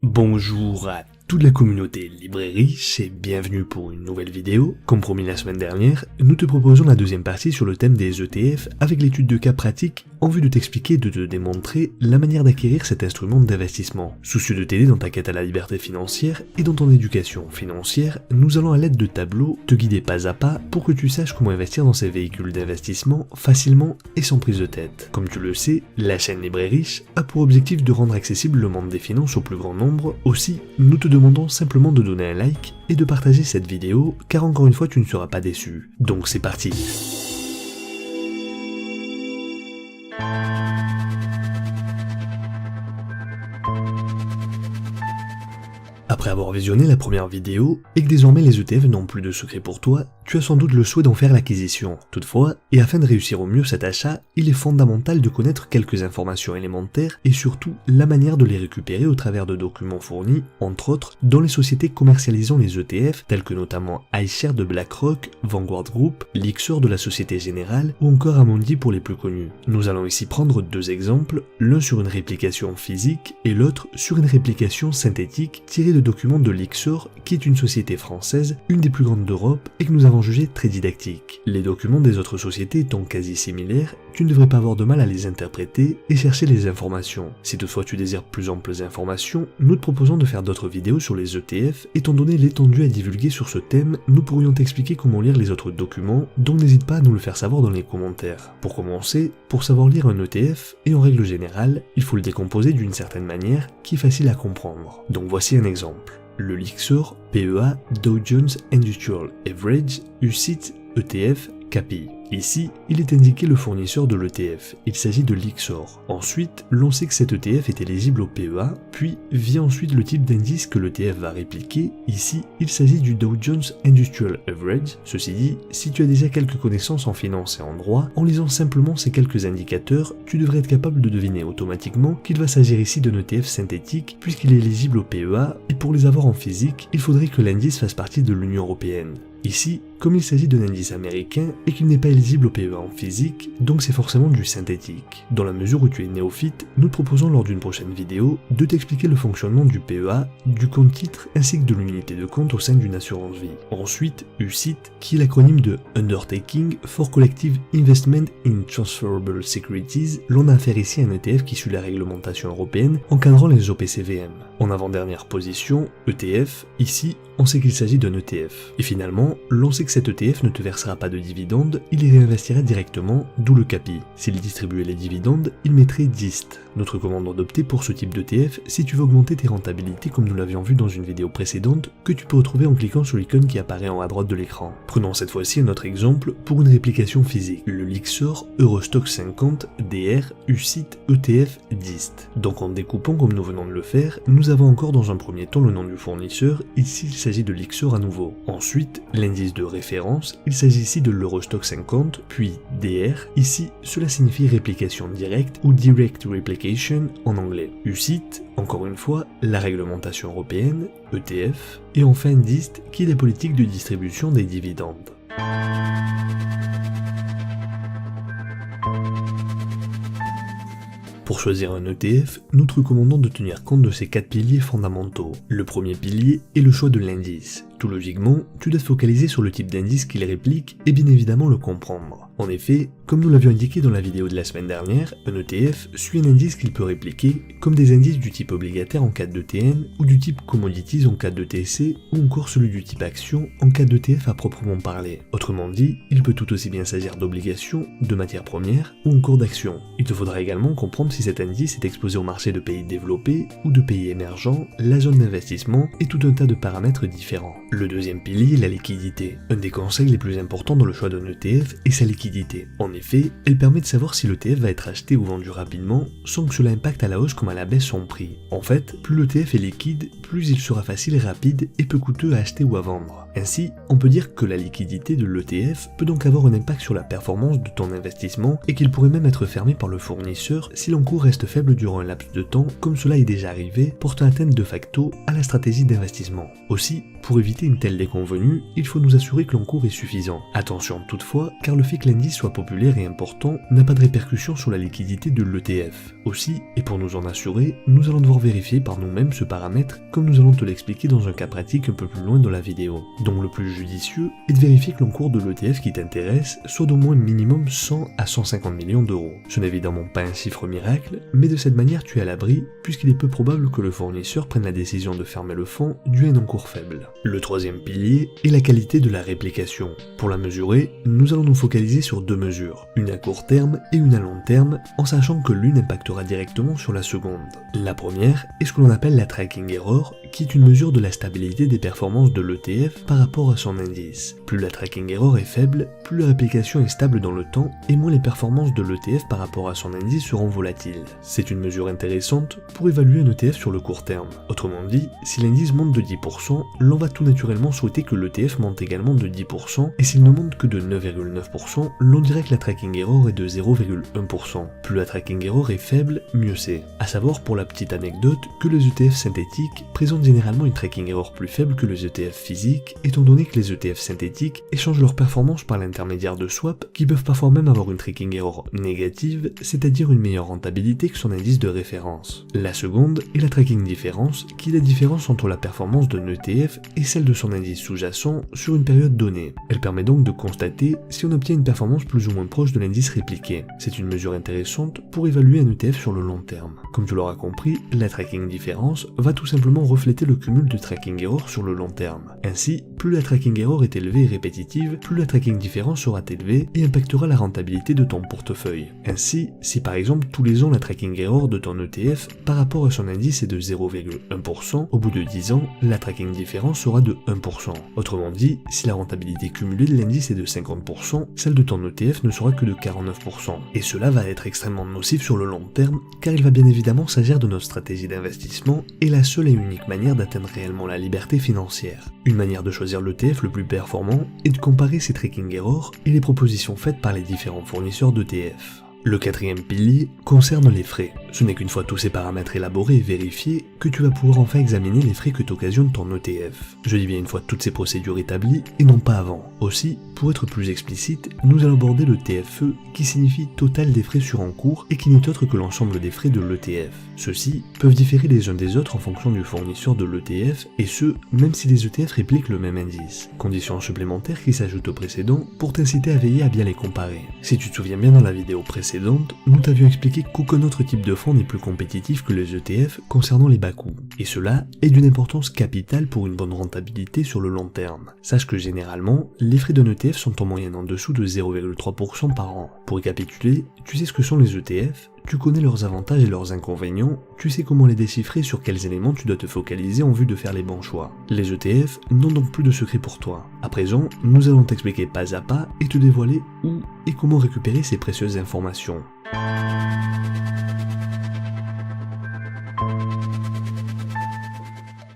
Bonjour à toute la communauté libraire-riche et bienvenue pour une nouvelle vidéo. Comme promis la semaine dernière, nous te proposons la deuxième partie sur le thème des ETF avec l'étude de cas pratique en vue de t'expliquer et de te démontrer la manière d'acquérir cet instrument d'investissement. Soucieux de t'aider dans ta quête à la liberté financière et dans ton éducation financière, nous allons à l'aide de tableaux te guider pas à pas pour que tu saches comment investir dans ces véhicules d'investissement facilement et sans prise de tête. Comme tu le sais, la chaîne Libraire-riche a pour objectif de rendre accessible le monde des finances au plus grand nombre. Aussi, nous te demandons simplement de donner un like et de partager cette vidéo car encore une fois tu ne seras pas déçu. Donc c'est parti. Après avoir visionné la première vidéo, et que désormais les ETF n'ont plus de secret pour toi, tu as sans doute le souhait d'en faire l'acquisition. Toutefois, et afin de réussir au mieux cet achat, il est fondamental de connaître quelques informations élémentaires et surtout la manière de les récupérer au travers de documents fournis, entre autres, dans les sociétés commercialisant les ETF, telles que notamment iShares de BlackRock, Vanguard Group, Lyxor de la Société Générale ou encore Amundi pour les plus connus. Nous allons ici prendre deux exemples, l'un sur une réplication physique et l'autre sur une réplication synthétique tirée de documents de Lyxor, qui est une société française, une des plus grandes d'Europe et que nous avons jugé très didactique. Les documents des autres sociétés étant quasi similaires, tu ne devrais pas avoir de mal à les interpréter et chercher les informations. Si toutefois tu désires plus amples informations, nous te proposons de faire d'autres vidéos sur les ETF. Étant donné l'étendue à divulguer sur ce thème, nous pourrions t'expliquer comment lire les autres documents, donc n'hésite pas à nous le faire savoir dans les commentaires. Pour commencer, pour savoir lire un ETF, et en règle générale, il faut le décomposer d'une certaine manière qui est facile à comprendre. Donc voici un exemple. Le Lyxor PEA Dow Jones Industrial Average UCITS ETF CAPI. Ici, il est indiqué le fournisseur de l'ETF, il s'agit de Lyxor. Ensuite, l'on sait que cet ETF est éligible au PEA, puis vient ensuite le type d'indice que l'ETF va répliquer. Ici, il s'agit du Dow Jones Industrial Average. Ceci dit, si tu as déjà quelques connaissances en finance et en droit, en lisant simplement ces quelques indicateurs, tu devrais être capable de deviner automatiquement qu'il va s'agir ici d'un ETF synthétique puisqu'il est éligible au PEA, et pour les avoir en physique, il faudrait que l'indice fasse partie de l'Union Européenne. Ici, comme il s'agit d'un indice américain et qu'il n'est pas éligible au PEA en physique, donc c'est forcément du synthétique. Dans la mesure où tu es néophyte, nous te proposons lors d'une prochaine vidéo de t'expliquer le fonctionnement du PEA, du compte titre ainsi que de l'unité de compte au sein d'une assurance vie. Ensuite, UCITS, qui est l'acronyme de Undertaking for Collective Investment in Transferable Securities, l'on a affaire ici à un ETF qui suit la réglementation européenne encadrant les OPCVM. En avant-dernière position, ETF, ici, on sait qu'il s'agit d'un ETF. Et finalement, l'on sait que cet ETF ne te versera pas de dividendes, il les réinvestira directement, d'où le CAPI. S'il distribuait les dividendes, il mettrait DIST. Nous te recommandons d'opter pour ce type d'ETF si tu veux augmenter tes rentabilités comme nous l'avions vu dans une vidéo précédente que tu peux retrouver en cliquant sur l'icône qui apparaît en haut à droite de l'écran. Prenons cette fois-ci un autre exemple pour une réplication physique. Le Lyxor Eurostock 50 DR UCITS ETF DIST. Donc en découpant comme nous venons de le faire, nous avons encore dans un premier temps le nom du fournisseur, ici il s'agit de Lyxor à nouveau. Ensuite, l'indice de référence, il s'agit ici de l'Eurostock 50, puis DR, ici cela signifie réplication directe ou Direct Replication en anglais. UCITS, encore une fois, la réglementation européenne, ETF, et enfin DIST qui est la politique de distribution des dividendes. Pour choisir un ETF, nous te recommandons de tenir compte de ces 4 piliers fondamentaux. Le premier pilier est le choix de l'indice. Tout logiquement, tu dois te focaliser sur le type d'indice qu'il réplique et bien évidemment le comprendre. En effet, comme nous l'avions indiqué dans la vidéo de la semaine dernière, un ETF suit un indice qu'il peut répliquer, comme des indices du type obligataire en cas d'ETN ou du type commodities en cas d'ETC ou encore celui du type action en cas d'ETF à proprement parler. Autrement dit, il peut tout aussi bien s'agir d'obligations, de matières premières ou encore d'actions. Il te faudra également comprendre si cet indice est exposé au marché de pays développés ou de pays émergents, la zone d'investissement et tout un tas de paramètres différents. Le deuxième pilier est la liquidité. Un des conseils les plus importants dans le choix d'un ETF est sa liquidité. En effet, elle permet de savoir si l'ETF va être acheté ou vendu rapidement sans que cela impacte à la hausse comme à la baisse son prix. En fait, plus l'ETF est liquide, plus il sera facile, rapide et peu coûteux à acheter ou à vendre. Ainsi, on peut dire que la liquidité de l'ETF peut donc avoir un impact sur la performance de ton investissement et qu'il pourrait même être fermé par le fournisseur si l'encours reste faible durant un laps de temps, comme cela est déjà arrivé, portant atteinte de facto à la stratégie d'investissement. Aussi, pour éviter une telle déconvenue, il faut nous assurer que l'encours est suffisant. Attention toutefois, car le fait que l'indice soit populaire et important n'a pas de répercussion sur la liquidité de l'ETF. Aussi, et pour nous en assurer, nous allons devoir vérifier par nous-mêmes ce paramètre comme nous allons te l'expliquer dans un cas pratique un peu plus loin dans la vidéo. Donc le plus judicieux est de vérifier que l'encours de l'ETF qui t'intéresse soit d'au moins minimum 100 à 150 millions d'euros. Ce n'est évidemment pas un chiffre miracle, mais de cette manière tu es à l'abri puisqu'il est peu probable que le fournisseur prenne la décision de fermer le fonds dû à un encours faible. Le troisième pilier est la qualité de la réplication. Pour la mesurer, nous allons nous focaliser sur deux mesures, une à court terme et une à long terme, en sachant que l'une impactera directement sur la seconde. La première est ce que l'on appelle la tracking error, qui est une mesure de la stabilité des performances de l'ETF par rapport à son indice. Plus la tracking error est faible, plus la réplication est stable dans le temps et moins les performances de l'ETF par rapport à son indice seront volatiles. C'est une mesure intéressante pour évaluer un ETF sur le court terme. Autrement dit, si l'indice monte de 10%, l'on va tout naturellement souhaiter que l'ETF monte également de 10%, et s'il ne monte que de 9,9%, l'on dirait que la tracking error est de 0,1%. Plus la tracking error est faible, mieux c'est. À savoir pour la petite anecdote que les ETF synthétiques présentent généralement une tracking error plus faible que les ETF physiques, étant donné que les ETF synthétiques échangent leur performance par l'intermédiaire de swaps qui peuvent parfois même avoir une tracking error négative, c'est-à-dire une meilleure rentabilité que son indice de référence. La seconde est la tracking différence, qui est la différence entre la performance d'un ETF et celle de son indice sous-jacent sur une période donnée. Elle permet donc de constater si on obtient une performance plus ou moins proche de l'indice répliqué. C'est une mesure intéressante pour évaluer un ETF sur le long terme. Comme tu l'auras compris, la tracking différence va tout simplement refléter le cumul de tracking error sur le long terme. Ainsi, plus la tracking error est élevée et répétitive, plus la tracking différence sera élevée et impactera la rentabilité de ton portefeuille. Ainsi, si par exemple tous les ans la tracking error de ton ETF par rapport à son indice est de 0,1%, au bout de 10 ans, la tracking différence sera de 1%. Autrement dit, si la rentabilité cumulée de l'indice est de 50%, celle de ton ETF ne sera que de 49%. Et cela va être extrêmement nocif sur le long terme, car il va bien évidemment s'agir de notre stratégie d'investissement et la seule et unique manière d'atteindre réellement la liberté financière. Une manière de choisir l'ETF le plus performant est de comparer ses tracking errors et les propositions faites par les différents fournisseurs d'ETF. Le quatrième pilier concerne les frais. Ce n'est qu'une fois tous ces paramètres élaborés et vérifiés que tu vas pouvoir enfin examiner les frais que t'occasionne ton ETF. Je dis bien une fois toutes ces procédures établies et non pas avant. Aussi, pour être plus explicite, nous allons aborder le TFE qui signifie total des frais sur encours et qui n'est autre que l'ensemble des frais de l'ETF. Ceux-ci peuvent différer les uns des autres en fonction du fournisseur de l'ETF et ce, même si les ETF répliquent le même indice. Condition supplémentaire qui s'ajoute au précédent pour t'inciter à veiller à bien les comparer. Si tu te souviens bien dans la vidéo précédente, nous t'avions expliqué qu'aucun autre type de fonds n'est plus compétitif que les ETF concernant les bas coûts. Et cela est d'une importance capitale pour une bonne rentabilité sur le long terme. Sache que généralement, les frais d'un ETF sont en moyenne en dessous de 0,3% par an. Pour récapituler, tu sais ce que sont les ETF, tu connais leurs avantages et leurs inconvénients, tu sais comment les déchiffrer et sur quels éléments tu dois te focaliser en vue de faire les bons choix. Les ETF n'ont donc plus de secret pour toi. À présent, nous allons t'expliquer pas à pas et te dévoiler où et comment récupérer ces précieuses informations.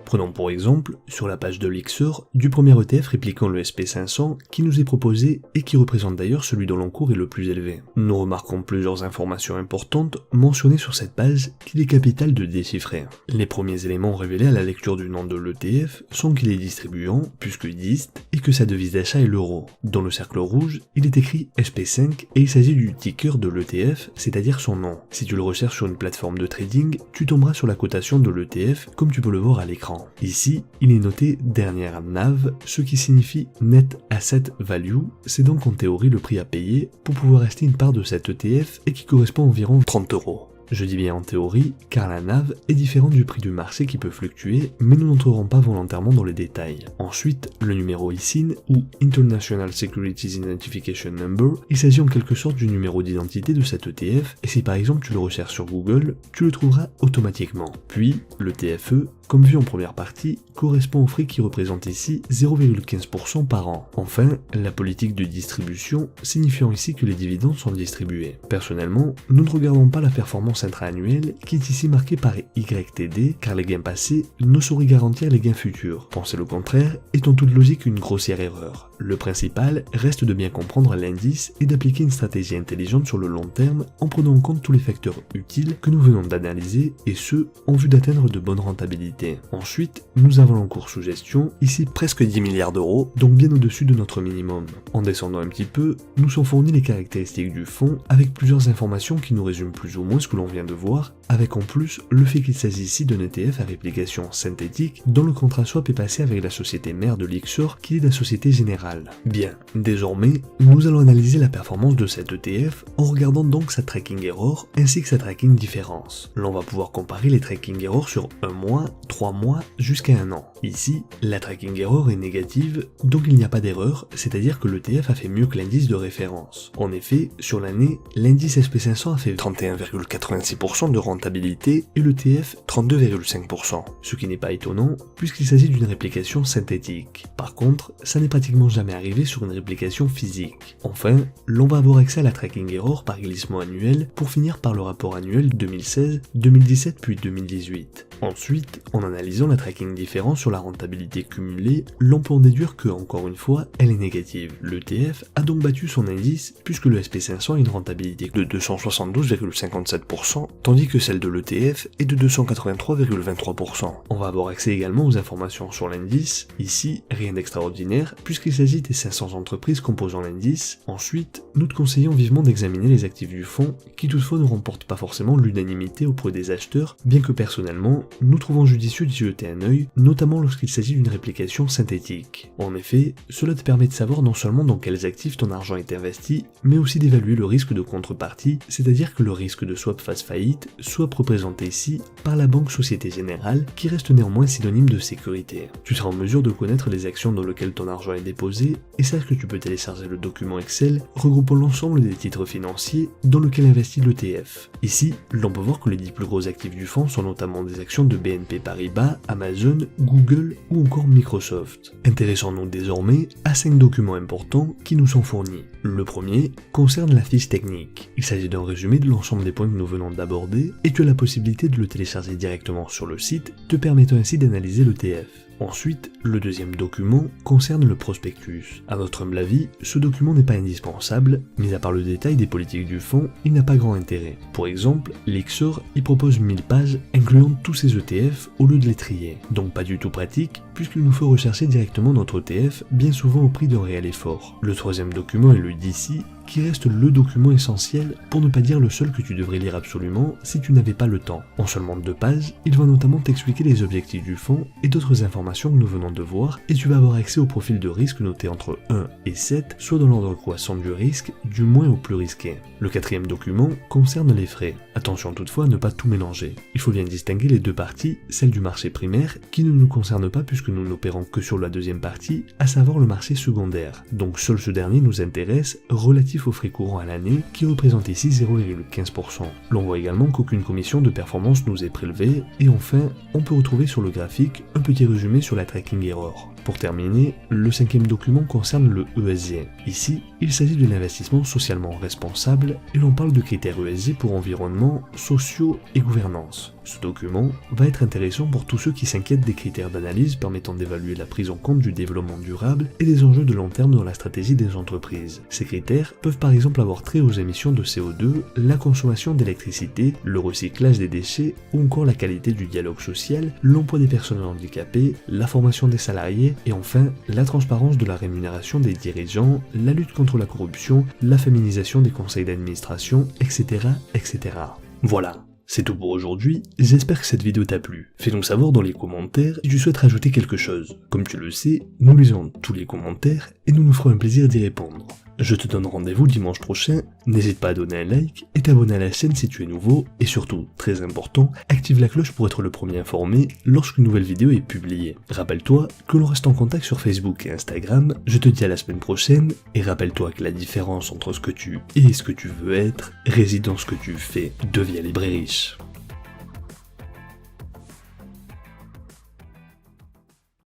Prenons pour exemple, sur la page de l'Xor, du premier ETF répliquant le SP500 qui nous est proposé et qui représente d'ailleurs celui dont l'encours est le plus élevé. Nous remarquons plusieurs informations importantes mentionnées sur cette page qu'il est capital de déchiffrer. Les premiers éléments révélés à la lecture du nom de l'ETF sont qu'il est distribuant, puisque DIST, et que sa devise d'achat est l'euro. Dans le cercle rouge, il est écrit SP5 et il s'agit du ticker de l'ETF, c'est-à-dire son nom. Si tu le recherches sur une plateforme de trading, tu tomberas sur la cotation de l'ETF comme tu peux le voir à l'écran. Ici, il est noté dernière NAV, ce qui signifie Net Asset Value, c'est donc en théorie le prix à payer pour pouvoir acheter une part de cet ETF et qui correspond à environ 30 €. Je dis bien en théorie, car la NAV est différente du prix du marché qui peut fluctuer, mais nous n'entrerons pas volontairement dans les détails. Ensuite, le numéro ISIN, ou International Securities Identification Number, il s'agit en quelque sorte du numéro d'identité de cet ETF, et si par exemple tu le recherches sur Google, tu le trouveras automatiquement. Puis, le TFE, comme vu en première partie, correspond aux frais qui représentent ici 0,15% par an. Enfin, la politique de distribution, signifiant ici que les dividendes sont distribués. Personnellement, nous ne regardons pas la performance intra-annuelle qui est ici marquée par YTD, car les gains passés ne sauraient garantir les gains futurs. Penser le contraire est en toute logique une grossière erreur. Le principal reste de bien comprendre l'indice et d'appliquer une stratégie intelligente sur le long terme en prenant en compte tous les facteurs utiles que nous venons d'analyser et ce, en vue d'atteindre de bonnes rentabilités rentabilité. Ensuite, nous avons l'encours sous gestion, ici presque 10 milliards d'euros, donc bien au-dessus de notre minimum. En descendant un petit peu, nous sont fournis les caractéristiques du fonds avec plusieurs informations qui nous résument plus ou moins ce que l'on vient de voir, avec en plus le fait qu'il s'agit ici d'un ETF à réplication synthétique dont le contrat swap est passé avec la société mère de l'Ixor qui est la Société Générale. Bien, désormais, nous allons analyser la performance de cet ETF en regardant donc sa tracking error ainsi que sa tracking différence. L'on va pouvoir comparer les tracking errors sur 1 mois, 3 mois, jusqu'à 1 an. Ici, la tracking error est négative, donc il n'y a pas d'erreur, c'est-à-dire que l'ETF a fait mieux que l'indice de référence. En effet, sur l'année, l'indice SP500 a fait 31,86% de rentabilité et l'ETF 32,5%, ce qui n'est pas étonnant puisqu'il s'agit d'une réplication synthétique. Par contre, ça n'est pratiquement jamais arrivé sur une réplication physique. Enfin, l'on va avoir accès à la tracking error par glissement annuel pour finir par le rapport annuel 2016, 2017 puis 2018. Ensuite, en analysant la tracking différence sur la rentabilité cumulée, l'on peut en déduire que, encore une fois, elle est négative. L'ETF a donc battu son indice puisque le SP500 a une rentabilité de 272,57%, tandis que celle de l'ETF est de 283,23%. On va avoir accès également aux informations sur l'indice, ici rien d'extraordinaire puisqu'il s'agit des 500 entreprises composant l'indice. Ensuite, nous te conseillons vivement d'examiner les actifs du fonds qui toutefois ne remportent pas forcément l'unanimité auprès des acheteurs, bien que personnellement, nous trouvons judicieux d'y jeter un œil, notamment lorsqu'il s'agit d'une réplication synthétique. En effet, cela te permet de savoir non seulement dans quels actifs ton argent est investi, mais aussi d'évaluer le risque de contrepartie, c'est-à-dire que le risque de swap fasse faillite soit représenté ici par la banque Société Générale, qui reste néanmoins synonyme de sécurité. Tu seras en mesure de connaître les actions dans lesquelles ton argent est déposé, et sache que tu peux télécharger le document Excel regroupant l'ensemble des titres financiers dans lequel investit l'ETF. Ici, l'on peut voir que les 10 plus gros actifs du fonds sont notamment des actions de BNP Paribas, Amazon, Google ou encore Microsoft. Intéressons-nous désormais à 5 documents importants qui nous sont fournis. Le premier concerne la fiche technique. Il s'agit d'un résumé de l'ensemble des points que nous venons d'aborder et tu as la possibilité de le télécharger directement sur le site, te permettant ainsi d'analyser l'ETF. Ensuite, le deuxième document concerne le prospectus. À notre humble avis, ce document n'est pas indispensable, mis à part le détail des politiques du fonds, il n'a pas grand intérêt. Pour exemple, l'Ixor y propose 1000 pages incluant tous ses ETF au lieu de les trier, donc pas du tout pratique puisqu'il nous faut rechercher directement notre ETF, bien souvent au prix d'un réel effort. Le troisième document est le d'ici, qui reste le document essentiel, pour ne pas dire le seul que tu devrais lire absolument si tu n'avais pas le temps. En seulement 2 pages, il va notamment t'expliquer les objectifs du fonds et d'autres informations que nous venons de voir, et tu vas avoir accès au profil de risque noté entre 1 et 7, soit dans l'ordre croissant du risque, du moins au plus risqué. Le quatrième document concerne les frais. Attention toutefois à ne pas tout mélanger. Il faut bien distinguer les deux parties, celle du marché primaire, qui ne nous concerne pas puisque nous n'opérons que sur la deuxième partie, à savoir le marché secondaire. Donc seul ce dernier nous intéresse, relatif aux frais courants à l'année, qui représente ici 0,15%. L'on voit également qu'aucune commission de performance nous est prélevée, et enfin, on peut retrouver sur le graphique un petit résumé sur la tracking error. Pour terminer, le cinquième document concerne le ESG. Ici, il s'agit de l'investissement socialement responsable et l'on parle de critères ESG pour environnement, sociaux et gouvernance. Ce document va être intéressant pour tous ceux qui s'inquiètent des critères d'analyse permettant d'évaluer la prise en compte du développement durable et des enjeux de long terme dans la stratégie des entreprises. Ces critères peuvent par exemple avoir trait aux émissions de CO2, la consommation d'électricité, le recyclage des déchets ou encore la qualité du dialogue social, l'emploi des personnes handicapées, la formation des salariés et enfin la transparence de la rémunération des dirigeants, la lutte contre la corruption, la féminisation des conseils d'administration, etc. etc. Voilà. C'est tout pour aujourd'hui, j'espère que cette vidéo t'a plu. Fais-nous savoir dans les commentaires si tu souhaites rajouter quelque chose. Comme tu le sais, nous lisons tous les commentaires et nous nous ferons un plaisir d'y répondre. Je te donne rendez-vous dimanche prochain, n'hésite pas à donner un like et t'abonner à la chaîne si tu es nouveau, et surtout, très important, active la cloche pour être le premier informé lorsqu'une nouvelle vidéo est publiée. Rappelle-toi que l'on reste en contact sur Facebook et Instagram, je te dis à la semaine prochaine, et rappelle-toi que la différence entre ce que tu es et ce que tu veux être réside dans ce que tu fais. Deviens libre et riche.